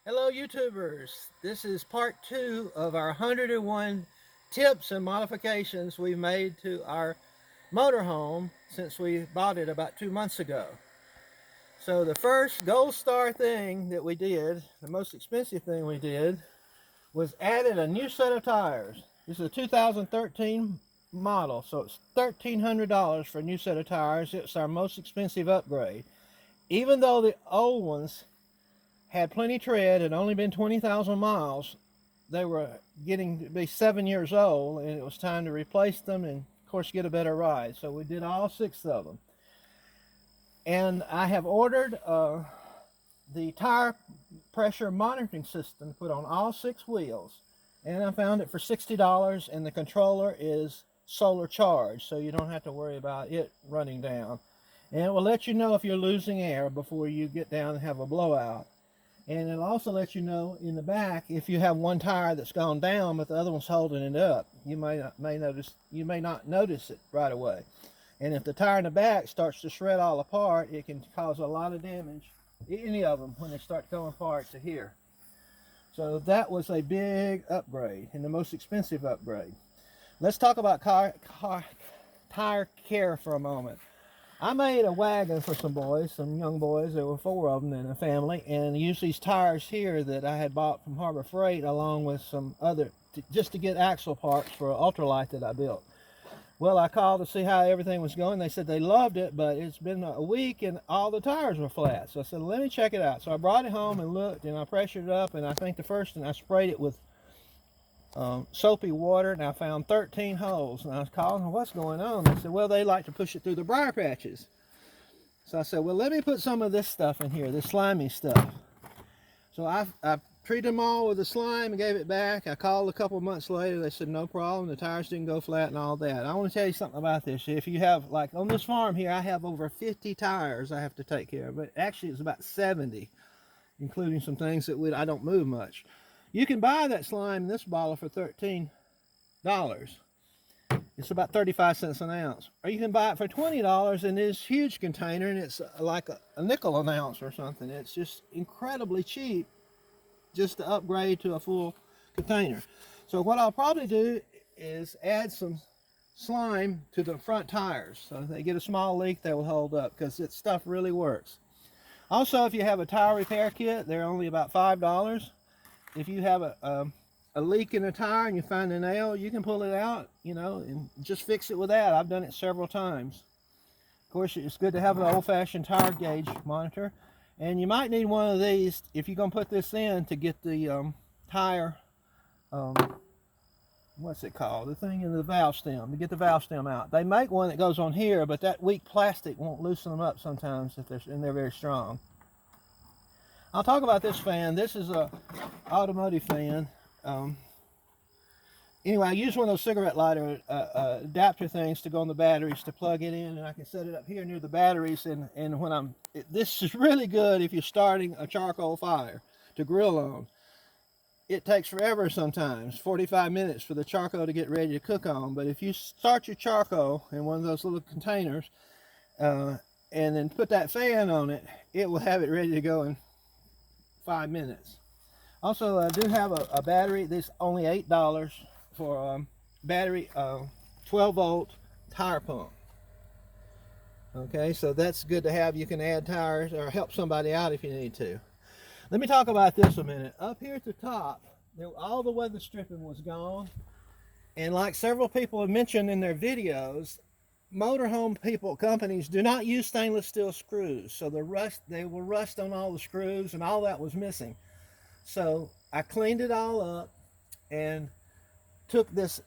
Hello YouTubers, this is part 2 of our 101 tips and modifications we made to our motorhome since we bought it about 2 months ago. So the first gold star thing that we did, the most expensive thing we did, was added a new set of tires. This is a 2013 model, so it's $1,300 for a new set of tires. It's our most expensive upgrade. Even though the old ones had plenty tread and only been 20,000 miles, they were getting to be 7 years old, and it was time to replace them and, of course, get a better ride. So we did all 6 of them. And I have ordered the tire pressure monitoring system put on all 6 wheels. And I found it for $60, and the controller is solar charged, so you don't have to worry about it running down. And it will let you know if you're losing air before you get down and have a blowout. And it'll also let you know in the back if you have one tire that's gone down but the other one's holding it up. You may not notice it right away. And if the tire in the back starts to shred all apart, it can cause a lot of damage, any of them, when they start going apart to here. So that was a big upgrade and the most expensive upgrade. Let's talk about tire care for a moment. I made a wagon for some boys, some young boys. There were 4 of them in a family, and used these tires here that I had bought from Harbor Freight along with some other, just to get axle parts for an ultralight that I built. Well, I called to see how everything was going. They said they loved it, but it's been a week and all the tires were flat. So I said, let me check it out. So I brought it home and looked, and I pressured it up, and I think the first thing I sprayed it with soapy water, and I found 13 holes. And I was calling them, what's going on? They said, well, they like to push it through the briar patches. So I said, well, let me put some of this stuff in here, this slimy stuff. So I treated them all with the slime and gave it back. I called a couple of months later. They said, no problem. The tires didn't go flat and all that. I want to tell you something about this. If you have, like on this farm here, I have over 50 tires I have to take care of. But actually, it's about 70, including some things that I don't move much. You can buy that slime in this bottle for $13. It's about 35 cents an ounce. Or you can buy it for $20 in this huge container, and it's like a nickel an ounce or something. It's just incredibly cheap just to upgrade to a full container. So what I'll probably do is add some slime to the front tires. So if they get a small leak, they will hold up, because this stuff really works. Also, if you have a tire repair kit, they're only about $5. If you have a leak in a tire and you find a nail, you can pull it out, and just fix it with that. I've done it several times. Of course, it's good to have an old-fashioned tire gauge monitor. And you might need one of these if you're going to put this in to get the tire, what's it called? The thing in the valve stem, to get the valve stem out. They make one that goes on here, but that weak plastic won't loosen them up sometimes if they're very strong. I'll talk about this fan. This is a automotive fan. Anyway, I use one of those cigarette lighter adapter things to go on the batteries to plug it in, and I can set it up here near the batteries. And when this is really good if you're starting a charcoal fire to grill on. It takes forever sometimes, 45 minutes for the charcoal to get ready to cook on. But if you start your charcoal in one of those little containers and then put that fan on it, it will have it ready to go in 5 minutes. Also, I do have a battery. This is only $8 for battery 12-volt tire pump. Okay, so that's good to have. You can add tires or help somebody out if you need to. Let me talk about this a minute. Up here at the top, all the weather stripping was gone. And like several people have mentioned in their videos, motorhome companies do not use stainless steel screws. So they will rust on all the screws, and all that was missing. So I cleaned it all up and took this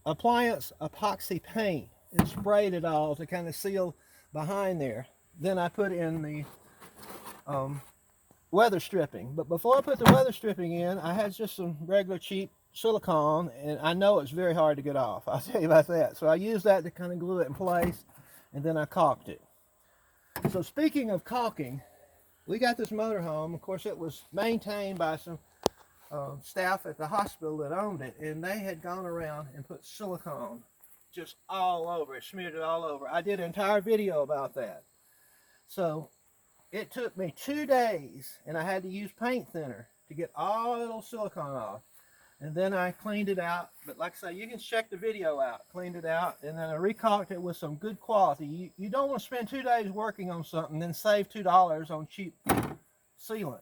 appliance epoxy paint and sprayed it all to kind of seal behind there. Then I put in the weather stripping. But before I put the weather stripping in, I had just some regular cheap silicone, and I know it's very hard to get off. I'll tell you about that. So I used that to kind of glue it in place, and then I caulked it. So speaking of caulking, we got this motorhome. Of course, it was maintained by some staff at the hospital that owned it, and they had gone around and put silicone just all over it, smeared it all over. I did an entire video about that. So it took me 2 days, and I had to use paint thinner to get all the little silicone off. And then I cleaned it out. But like I say, you can check the video out. Cleaned it out, and then I recaulked it with some good quality. You don't want to spend 2 days working on something, then save $2 on cheap sealant.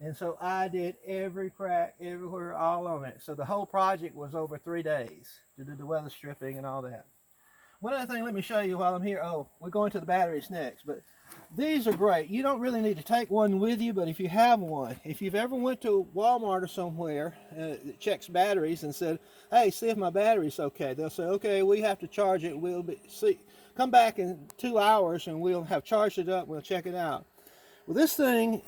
And so I did every crack, everywhere, all on it. So the whole project was over 3 days to do the weather stripping and all that. One other thing, let me show you while I'm here. Oh, we're going to the batteries next, but these are great. You don't really need to take one with you, but if you have one, if you've ever went to Walmart or somewhere that checks batteries and said, hey, see if my battery's okay. They'll say, okay, we have to charge it. Come back in 2 hours and we'll have charged it up. We'll check it out. Well, this thing,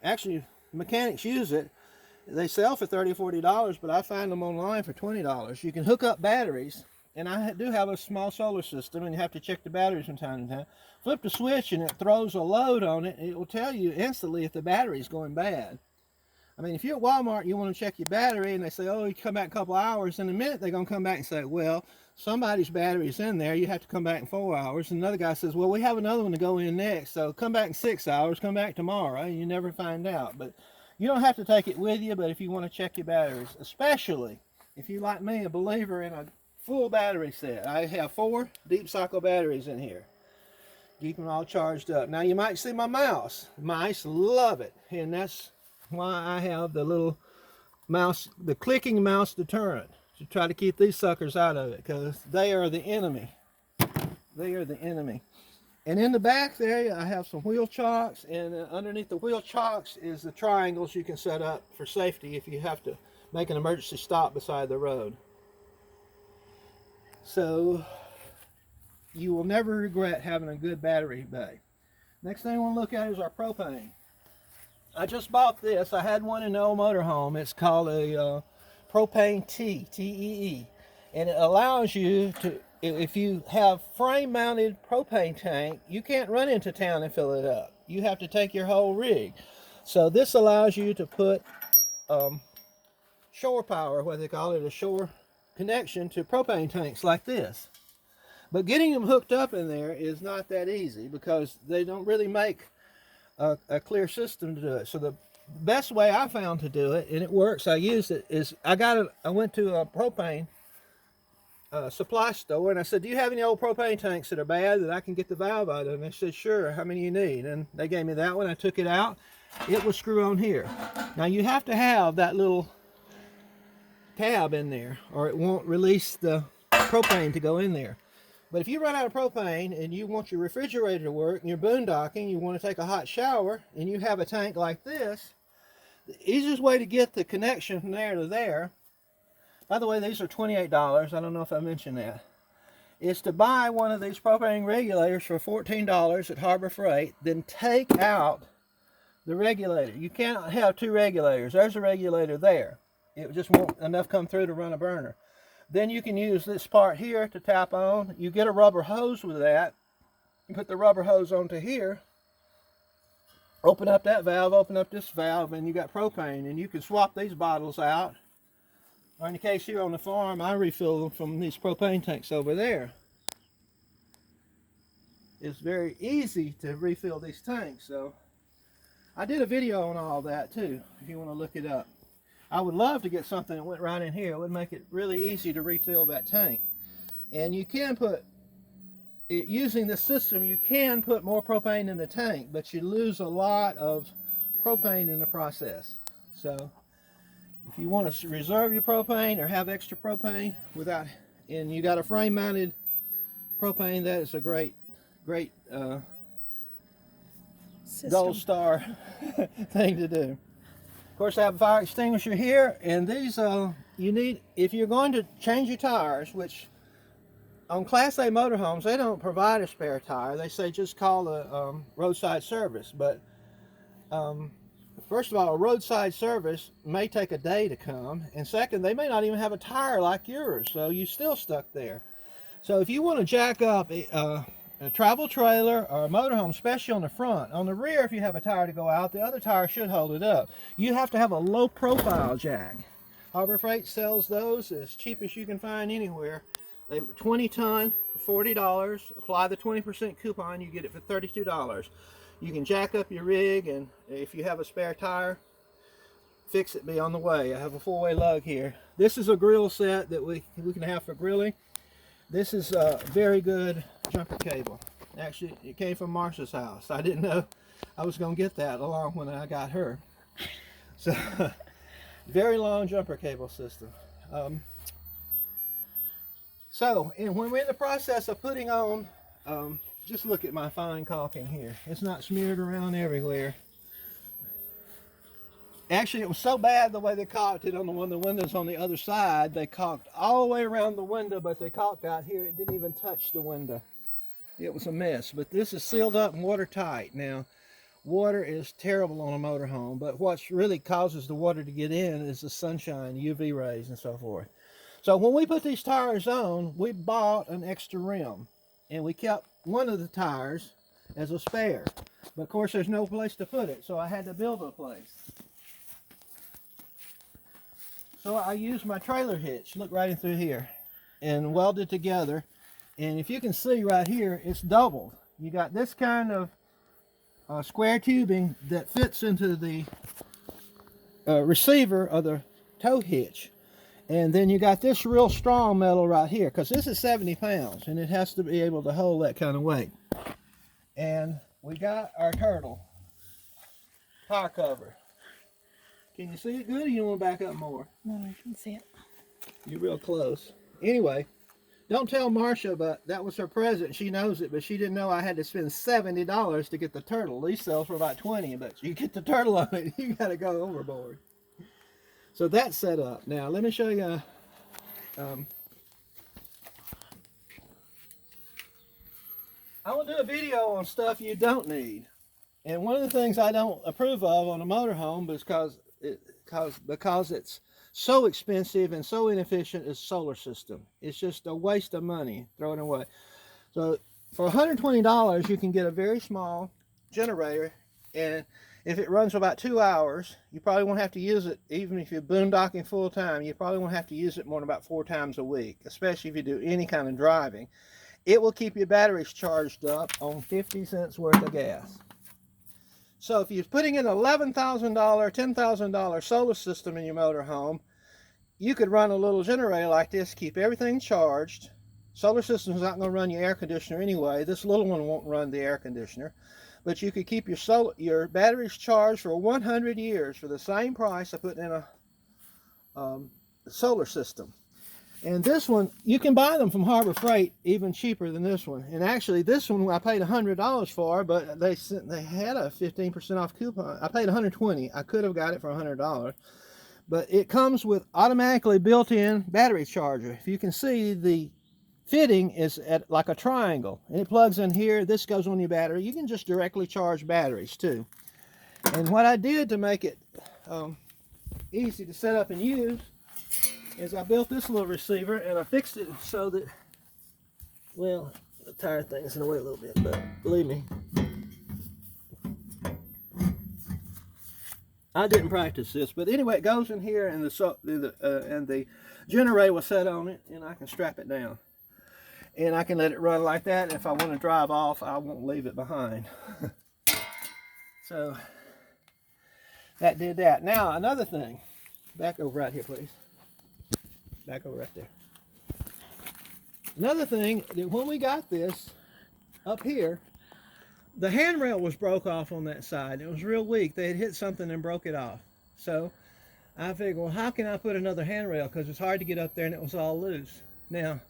actually, mechanics use it. They sell for $30 or $40, but I find them online for $20. You can hook up batteries. And I do have a small solar system, and you have to check the batteries from time to time. Flip the switch, and it throws a load on it, and it will tell you instantly if the battery's going bad. I mean, if you're at Walmart, you want to check your battery, and they say, oh, you come back a couple hours. In a minute, they're going to come back and say, well, somebody's battery's in there. You have to come back in 4 hours. And another guy says, well, we have another one to go in next, so come back in 6 hours. Come back tomorrow. And you never find out. But you don't have to take it with you, but if you want to check your batteries, especially if you, like me, a believer in a full battery set. I have 4 deep cycle batteries in here. Keep them all charged up. Now you might see my mouse. Mice love it, and that's why I have the little mouse, the clicking mouse deterrent, to try to keep these suckers out of it, because they are the enemy. They are the enemy. And in the back there, I have some wheel chocks, and underneath the wheel chocks is the triangles you can set up for safety if you have to make an emergency stop beside the road. So you will never regret having a good battery bay. Next thing I want to look at is our propane. I just bought this. I had one in the old motorhome. It's called a propane T-E-E. And it allows you to, if you have frame-mounted propane tank, you can't run into town and fill it up. You have to take your whole rig. So this allows you to put shore power, what they call it, a shore connection to propane tanks like this. But getting them hooked up in there is not that easy, because they don't really make a clear system to do it. So the best way I found to do it, and it works, I used it, is I went to a propane supply store, and I said, do you have any old propane tanks that are bad that I can get the valve out of? And they said, sure, how many you need? And they gave me that one. I took it out. It was screw on here. Now you have to have that little tab in there, or it won't release the propane to go in there. But if you run out of propane and you want your refrigerator to work and you're boondocking, you want to take a hot shower, and you have a tank like this, the easiest way to get the connection from there to there, by the way, these are $28, I don't know if I mentioned that, is to buy one of these propane regulators for $14 at Harbor Freight, then take out the regulator. You cannot have 2 regulators. There's a regulator there. It just won't enough come through to run a burner. Then you can use this part here to tap on. You get a rubber hose with that. You put the rubber hose onto here. Open up that valve, open up this valve, and you got propane. And you can swap these bottles out. Or in the case here on the farm, I refill them from these propane tanks over there. It's very easy to refill these tanks. So I did a video on all that too, if you want to look it up. I would love to get something that went right in here. It would make it really easy to refill that tank. And you can put, using this system, you can put more propane in the tank, but you lose a lot of propane in the process. So if you want to reserve your propane or have extra propane and you got a frame mounted propane, that is a great gold star thing to do. Of course, I have a fire extinguisher here, and these you need, if you're going to change your tires, which on Class A motorhomes, they don't provide a spare tire. They say just call the roadside service. But first of all, a roadside service may take a day to come, and second, they may not even have a tire like yours, so you're still stuck there. So if you want to jack up a travel trailer or a motorhome, especially on the front. On the rear, if you have a tire to go out, the other tire should hold it up. You have to have a low profile jack. Harbor Freight sells those as cheap as you can find anywhere. They 20 ton for $40. Apply the 20% coupon, you get it for $32. You can jack up your rig, and if you have a spare tire, fix it, be on the way. I have a 4-way lug here. This is a grill set that we can have for grilling. This is a very good jumper cable. Actually, it came from Marsha's house. I didn't know I was going to get that along when I got her. So, very long jumper cable system. And when we're in the process of putting on, just look at my fine caulking here. It's not smeared around everywhere. Actually, it was so bad the way they caulked it on the windows on the other side. They caulked all the way around the window, but they caulked out here. It didn't even touch the window. It was a mess. But this is sealed up and watertight. Now, water is terrible on a motorhome, but what really causes the water to get in is the sunshine, UV rays, and so forth. So when we put these tires on, we bought an extra rim, and we kept one of the tires as a spare. But of course, there's no place to put it, so I had to build a place. So I used my trailer hitch, look right in through here, and welded together. And if you can see right here, it's doubled. You got this kind of square tubing that fits into the receiver of the tow hitch. And then you got this real strong metal right here, because this is 70 pounds, and it has to be able to hold that kind of weight. And we got our turtle tire cover. Can you see it good, or you want to back up more? No, I can see it. You're real close. Anyway, don't tell Marsha, but that was her present. She knows it, but she didn't know I had to spend $70 to get the turtle. These sell for about $20, but you get the turtle on it, you got to go overboard. So that's set up. Now, let me show you. I will do a video on stuff you don't need. And one of the things I don't approve of on a motorhome because it's so expensive and so inefficient is solar system. It's just a waste of money throwing away. So for $120 you can get a very small generator, and if it runs for about 2 hours, you probably won't have to use it. Even if you're boondocking full time, you probably won't have to use it more than about 4 times a week, especially if you do any kind of driving. It will keep your batteries charged up on 50 cents worth of gas. So if you're putting in an $11,000, $10,000 solar system in your motorhome, you could run a little generator like this, keep everything charged. Solar system is not going to run your air conditioner anyway. This little one won't run the air conditioner. But you could keep your batteries charged for 100 years for the same price of putting in a solar system. And this one, you can buy them from Harbor Freight even cheaper than this one. And actually, this one I paid $100 for, but they had a 15% off coupon. I paid $120. I could have got it for $100. But it comes with automatically built-in battery charger. If you can see, the fitting is at like a triangle, and it plugs in here. This goes on your battery. You can just directly charge batteries too. And what I did to make it easy to set up and use is I built this little receiver, and I fixed it so that, well, the tire thing's in the way a little bit, but believe me, I didn't practice this. But anyway, it goes in here, and the generator was set on it, and I can strap it down. And I can let it run like that, and if I want to drive off, I won't leave it behind. So, that did that. Now, another thing. Back over right here, please. Back over right there. Another thing, that when we got this up here, the handrail was broke off on that side. It was real weak. They had hit something and broke it off. So, I figured, well, how can I put another handrail? Because it's hard to get up there, and it was all loose. Now,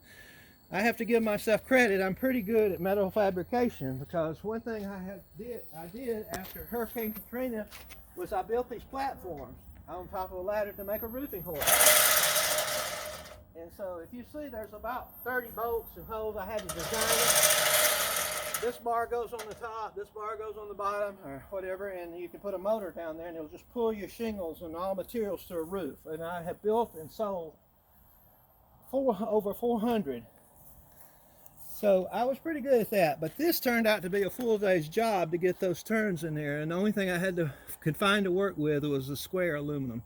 I have to give myself credit. I'm pretty good at metal fabrication, because one thing I did after Hurricane Katrina was I built these platforms on top of a ladder to make a roofing hoist. And so if you see, there's about 30 bolts and holes. I had to design it. This bar goes on the top, this bar goes on the bottom, or whatever, and you can put a motor down there, and it'll just pull your shingles and all materials to a roof. And I have built and sold over 400. So I was pretty good at that, but this turned out to be a full day's job to get those turns in there, and the only thing I could find to work with was the square aluminum.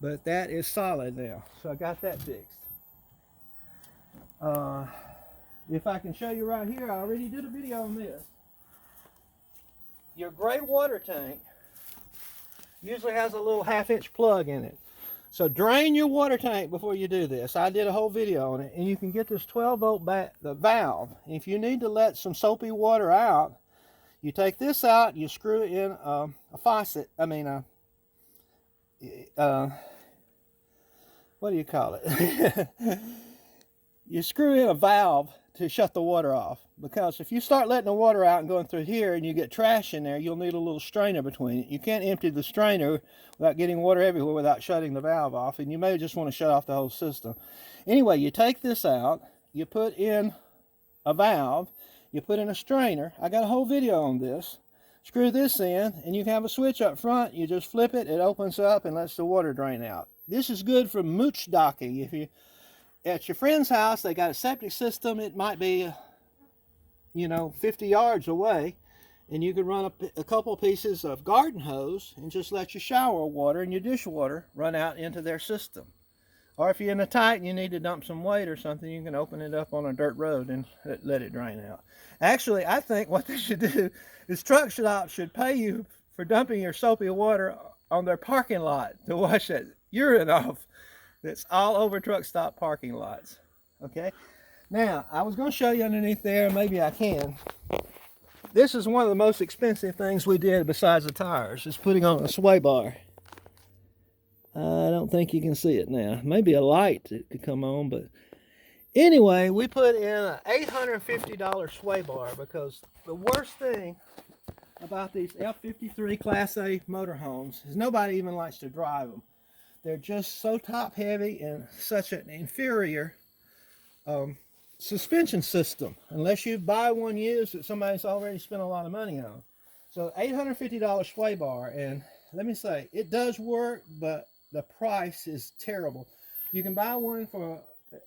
But that is solid now, so I got that fixed. If I can show you right here, I already did a video on this. your gray water tank usually has a little 1/2-inch plug in it. So drain your water tank before you do this. I did a whole video on it, and you can get this 12-volt the valve. If you need to let some soapy water out, you take this out, you screw it in a faucet. I mean, what do you call it? You screw in a valve to shut the water off, because if you start letting the water out and going through here and you get trash in there, you'll need a little strainer between it. You can't empty the strainer without getting water everywhere without shutting the valve off, and you may just want to shut off the whole system. Anyway, you take this out, you put in a valve, you put in a strainer. I got a whole video on this. Screw this in, and you can have a switch up front. You just flip it, it opens up and lets the water drain out. This is good for mooch docking. If you at your friend's house, they got a septic system, it might be 50 yards away, and you can run a couple pieces of garden hose and just let your shower water and your dishwater run out into their system. Or if you're in a tight and you need to dump some weight or something, you can open it up on a dirt road and let it drain out. Actually, I think what they should do is truck stops should pay you for dumping your soapy water on their parking lot to wash that urine off that's all over truck stop parking lots. Okay, now I was going to show you underneath there, maybe I can. This is one of the most expensive things we did besides the tires, is putting on a sway bar. I don't think you can see it now. Maybe a light that could come on, but anyway, we put in an $850 sway bar, because the worst thing about these F53 Class A motorhomes is nobody even likes to drive them. They're just so top heavy and such an inferior suspension system, unless you buy one used that somebody's already spent a lot of money on. So $850 sway bar, and let me say, it does work, but the price is terrible. You can buy one for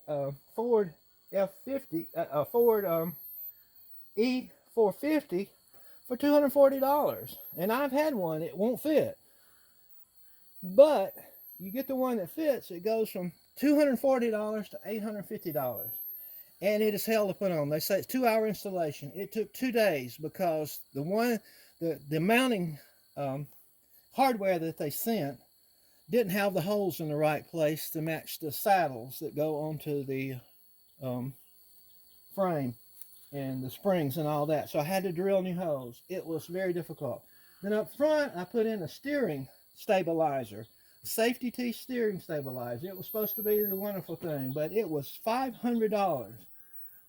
a Ford F50, a Ford E450 for $240, and I've had one. It won't fit, but you get the one that fits. It goes from $240 to $850, and it is hell to put on. They say it's 2-hour installation. It took 2 days, because the mounting hardware that they sent didn't have the holes in the right place to match the saddles that go onto the frame and the springs and all that. So I had to drill new holes. It was very difficult. Then up front, I put in a steering stabilizer, a safety T steering stabilizer. It was supposed to be the wonderful thing, but it was $500.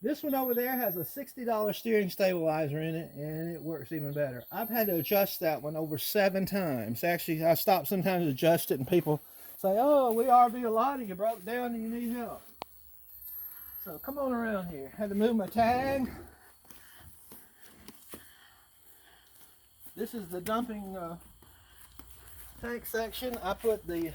This one over there has a $60 steering stabilizer in it, and it works even better. I've had to adjust that one over 7 times. Actually, I stop sometimes to adjust it, and people say, "Oh, we RV a lot, and you broke down and you need help." So come on around here. Had to move my tag. This is the dumping tank section. I put the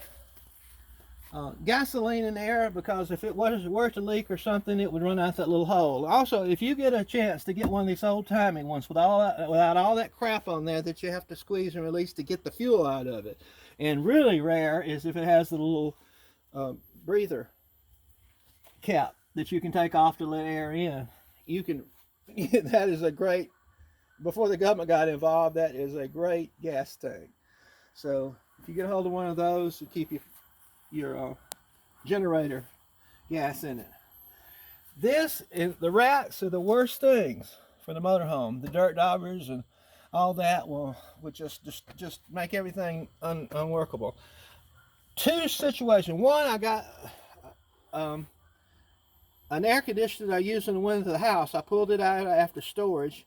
gasoline in there, because if it was worth to leak or something, it would run out that little hole. Also, if you get a chance to get one of these old-timey ones without all that crap on there that you have to squeeze and release to get the fuel out of it, and really rare is if it has the little breather cap that you can take off to let air in. You can that is a great, before the government got involved, that is a great gas tank. So if you get a hold of one of those, you keep your generator gas in it. This is, the rats are the worst things for the motorhome. The dirt daubers and all that would just make everything unworkable. 2 situations. One, I got an air conditioner that I used in the window of the house. I pulled it out after storage,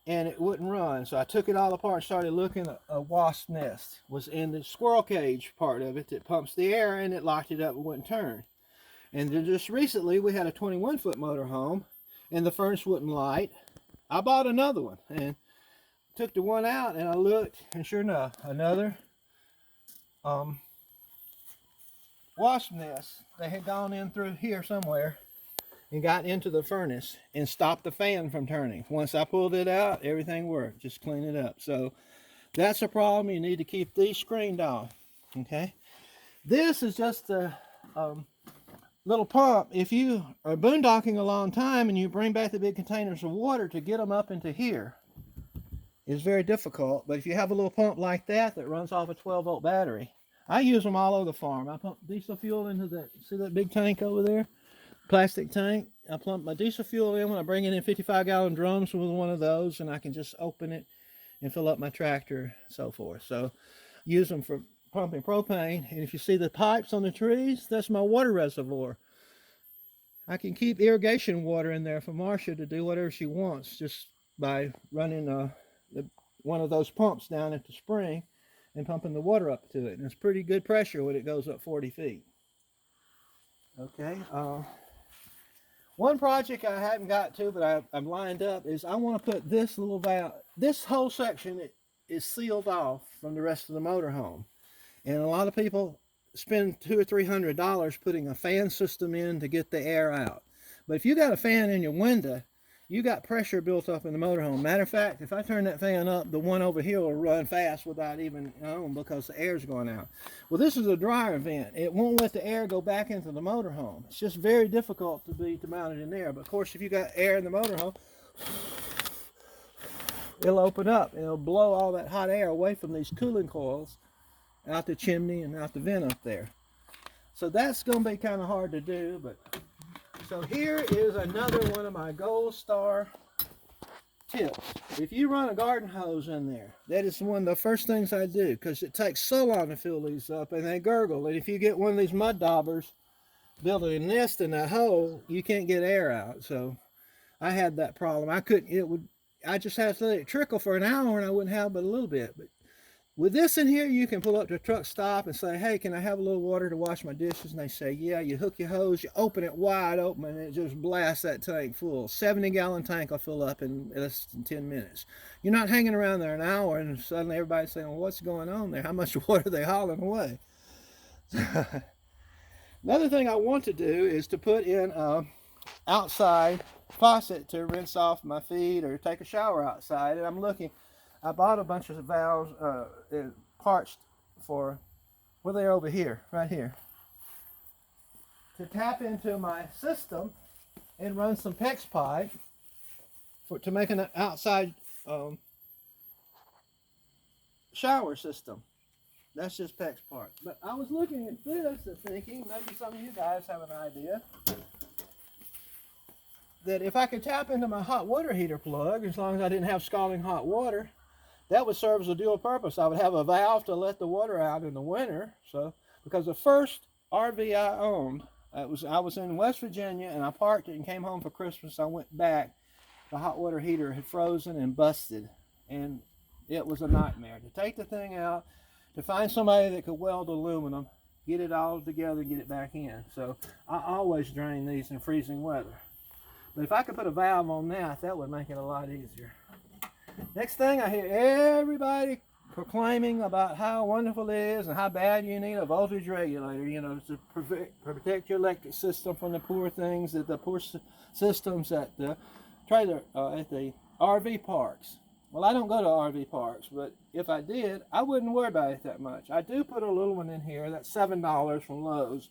and it wouldn't run. So I took it all apart and started looking. A wasp nest was in the squirrel cage part of it that pumps the air, and it locked it up and wouldn't turn. And then just recently, we had a 21-foot motorhome, and the furnace wouldn't light. I bought another one and took the one out, and I looked, and sure enough, another wasp nest. They had gone in through here somewhere and got into the furnace and stopped the fan from turning. Once I pulled it out, everything worked. Just clean it up. So that's a problem. You need to keep these screened off. Okay. This is just a little pump. If you are boondocking a long time and you bring back the big containers of water to get them up into here, is very difficult. But if you have a little pump like that that runs off a 12-volt battery, I use them all over the farm. I pump diesel fuel into that, see that big tank over there? Plastic tank. I pump my diesel fuel in when I bring it in 55-gallon drums with one of those, and I can just open it and fill up my tractor and so forth. So use them for pumping propane. And if you see the pipes on the trees, that's my water reservoir. I can keep irrigation water in there for Marsha to do whatever she wants just by running one of those pumps down at the spring and pumping the water up to it. And it's pretty good pressure when it goes up 40 feet. Okay. One project I haven't got to, but I'm lined up, is I want to put this little valve. This whole section is sealed off from the rest of the motorhome. And a lot of people spend $200 or $300 putting a fan system in to get the air out. But if you got a fan in your window, you got pressure built up in the motorhome. Matter of fact, if I turn that fan up, the one over here will run fast without even on because the air's going out. Well, this is a dryer vent. It won't let the air go back into the motorhome. It's just very difficult to mount it in there. But of course, if you got air in the motorhome, it'll open up and it'll blow all that hot air away from these cooling coils out the chimney and out the vent up there. So that's going to be kind of hard to do, but so here is another one of my gold star tips. If you run a garden hose in there, that is one of the first things I do, because it takes so long to fill these up and they gurgle. And if you get one of these mud daubers building a nest in that hole, you can't get air out. So I had that problem. I just had to let it trickle for an hour and I wouldn't have but a little bit. But with this in here, you can pull up to a truck stop and say, hey, can I have a little water to wash my dishes? And they say, yeah. You hook your hose, you open it wide open, and it just blasts that tank full. 70-gallon tank will fill up in less than 10 minutes. You're not hanging around there an hour and suddenly everybody's saying, well, what's going on there? How much water are they hauling away? Another thing I want to do is to put in an outside faucet to rinse off my feet or take a shower outside. And I'm looking. I bought a bunch of valves, parts for, well, they're over here, right here, to tap into my system and run some PEX pipe to make an outside shower system. That's just PEX parts. But I was looking at this and thinking, maybe some of you guys have an idea, that if I could tap into my hot water heater plug, as long as I didn't have scalding hot water, that would serve as a dual purpose. I would have a valve to let the water out in the winter. So, because the first RV I owned, I was in West Virginia and I parked it and came home for Christmas. I went back. The hot water heater had frozen and busted, and it was a nightmare to take the thing out, to find somebody that could weld aluminum, get it all together, get it back in. So I always drain these in freezing weather. But if I could put a valve on that, that would make it a lot easier. Next thing, I hear everybody proclaiming about how wonderful it is and how bad you need a voltage regulator, to protect your electric system from the poor things, the poor systems at the at the RV parks. Well, I don't go to RV parks, but if I did, I wouldn't worry about it that much. I do put a little one in here. That's $7 from Lowe's.